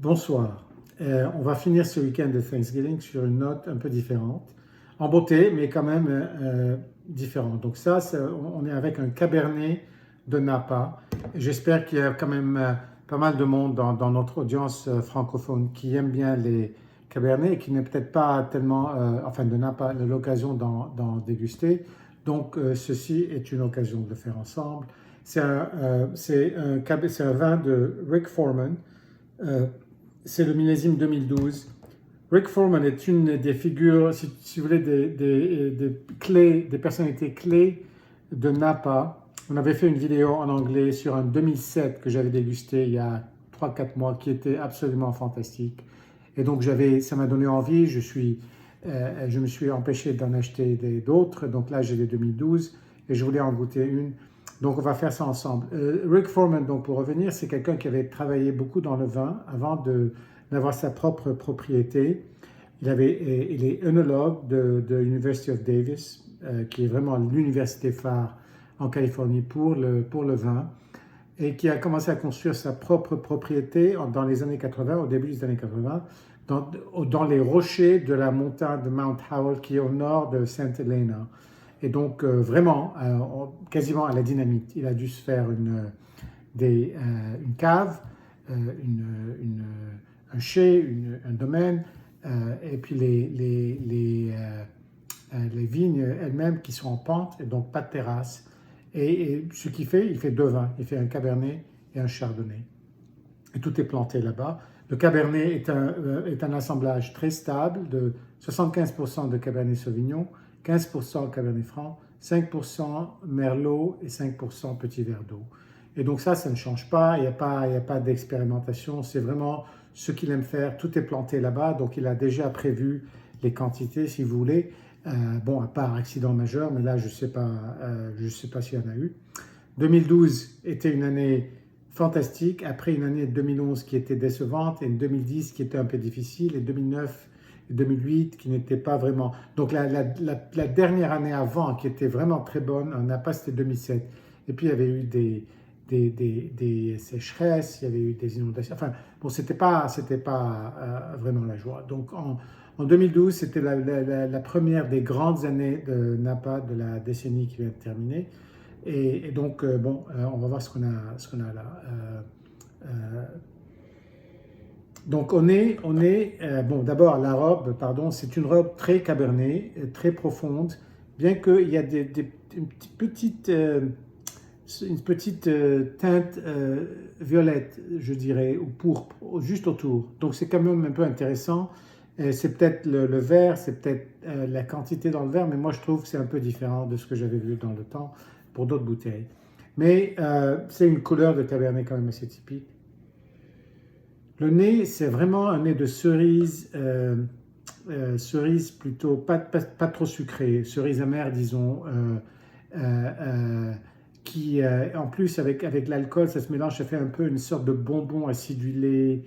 Bonsoir. On va finir ce week-end de Thanksgiving sur une note un peu différente, en beauté, mais quand même différente. Donc ça, on est avec un Cabernet de Napa. J'espère qu'il y a quand même pas mal de monde dans notre audience francophone qui aime bien les Cabernets et qui n'est peut-être pas tellement, enfin de Napa, l'occasion d'en déguster. Donc ceci est une occasion de le faire ensemble. C'est un vin de Rick Foreman. Euh, c'est le millésime 2012. Rick Foreman est une des figures, si vous voulez, des clés, des personnalités clés de Napa. On avait fait une vidéo en anglais sur un 2007 que j'avais dégusté il y a 3-4 mois qui était absolument fantastique. Et donc ça m'a donné envie, je me suis empêché d'en acheter d'autres. Donc là j'ai les 2012 et je voulais en goûter une. Donc on va faire ça ensemble. Rick Foreman, donc pour revenir, c'est quelqu'un qui avait travaillé beaucoup dans le vin avant d'avoir sa propre propriété. Il est œnologue de University of Davis, qui est vraiment l'université phare en Californie pour le vin, et qui a commencé à construire sa propre propriété dans les années 80, au début des années 80, dans les rochers de la montagne de Mount Howell, qui est au nord de St. Helena. Et donc, vraiment, quasiment à la dynamite. Il a dû se faire une cave, un chai, un domaine, et puis les vignes elles-mêmes qui sont en pente, et donc pas de terrasse. Et ce qu'il fait, il fait deux vins. Il fait un Cabernet et un Chardonnay. Et tout est planté là-bas. Le Cabernet est un assemblage très stable de 75% de Cabernet Sauvignon, 15% Cabernet Franc, 5% Merlot et 5% Petit Verdot d'eau. Et donc ça ne change pas, il n'y a pas d'expérimentation, c'est vraiment ce qu'il aime faire, tout est planté là-bas, donc il a déjà prévu les quantités si vous voulez. Bon, à part accident majeur, mais là je sais pas s'il y en a eu. 2012 était une année fantastique, après une année 2011 qui était décevante, et une 2010 qui était un peu difficile, et 2009 et 2008 qui n'était pas vraiment... Donc la dernière année avant qui était vraiment très bonne, on n'a pas, c'était 2007. Et puis il y avait eu des sécheresses, il y avait eu des inondations. Enfin, bon, c'était pas vraiment la joie. Donc en 2012, c'était la première des grandes années de Napa de la décennie qui vient de terminer. Et donc, bon, on va voir ce qu'on a là. Donc, bon, d'abord, la robe, pardon, c'est une robe très cabernet, très profonde, bien qu'il y a une petite teinte violette, je dirais, ou pourpre, juste autour. Donc, c'est quand même un peu intéressant. C'est peut-être le verre, c'est peut-être la quantité dans le verre, mais moi, je trouve que c'est un peu différent de ce que j'avais vu dans le temps pour d'autres bouteilles. Mais c'est une couleur de Cabernet quand même assez typique. Le nez, c'est vraiment un nez de cerise, cerise plutôt pas trop sucrée, cerise amère, disons, qui en plus avec l'alcool, ça se mélange, ça fait un peu une sorte de bonbon acidulé,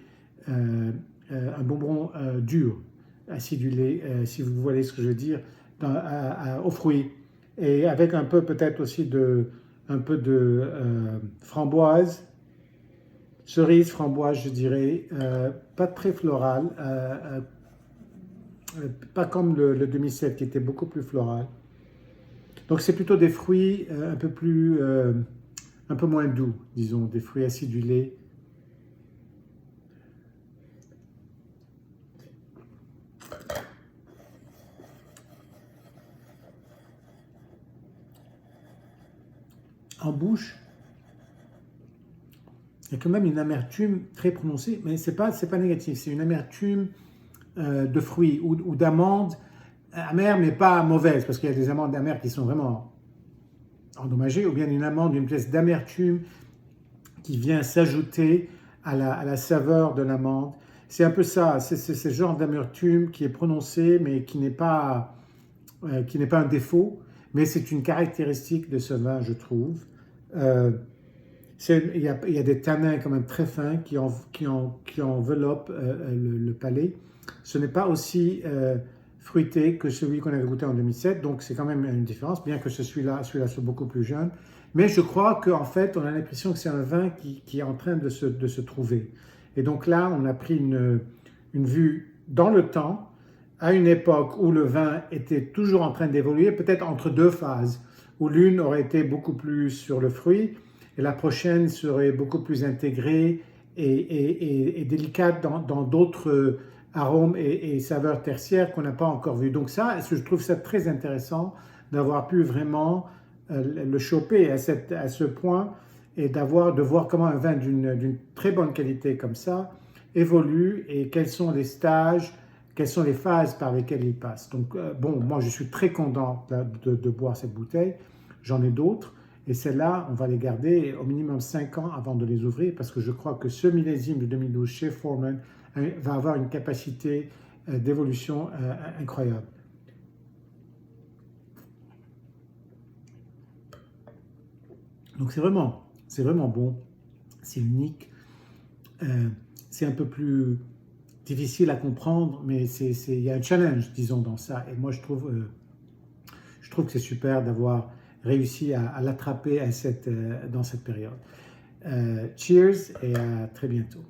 un bonbon dur, acidulé, si vous voyez ce que je veux dire, aux fruits. Et avec un peu peut-être aussi un peu de framboise, cerise, framboise, je dirais, pas très floral, pas comme le 2007 qui était beaucoup plus floral. Donc c'est plutôt des fruits un peu moins doux, disons, des fruits acidulés. En bouche, il y a quand même une amertume très prononcée, mais c'est pas négatif, c'est une amertume de fruits ou d'amandes amères, mais pas mauvaises, parce qu'il y a des amandes amères qui sont vraiment endommagées, ou bien une amande, une pièce d'amertume qui vient s'ajouter à la saveur de l'amande. C'est un peu ça, c'est ce genre d'amertume qui est prononcé, mais qui n'est pas un défaut, mais c'est une caractéristique de ce vin, je trouve. Il y a des tanins quand même très fins qui enveloppent le palais. Ce n'est pas aussi fruité que celui qu'on avait goûté en 2007, donc c'est quand même une différence, bien que celui-là soit beaucoup plus jeune. Mais je crois qu'en fait, on a l'impression que c'est un vin qui est en train de se trouver. Et donc là, on a pris une vue dans le temps, à une époque où le vin était toujours en train d'évoluer, peut-être entre deux phases, où l'une aurait été beaucoup plus sur le fruit et la prochaine serait beaucoup plus intégrée et délicate dans d'autres arômes et saveurs tertiaires qu'on n'a pas encore vues. Donc ça, je trouve ça très intéressant d'avoir pu vraiment le choper à ce point et de voir comment un vin d'une très bonne qualité comme ça évolue et quels sont les stages, quelles sont les phases par lesquelles il passe. Donc bon, moi je suis très content de boire cette bouteille, j'en ai d'autres, et celles-là, on va les garder au minimum 5 ans avant de les ouvrir, parce que je crois que ce millésime de 2012 chez Foreman va avoir une capacité d'évolution incroyable. Donc c'est vraiment bon, c'est unique, c'est un peu plus difficile à comprendre, mais il y a un challenge, disons, dans ça. Et moi, je trouve que c'est super d'avoir réussi à l'attraper dans cette période. Cheers et à très bientôt.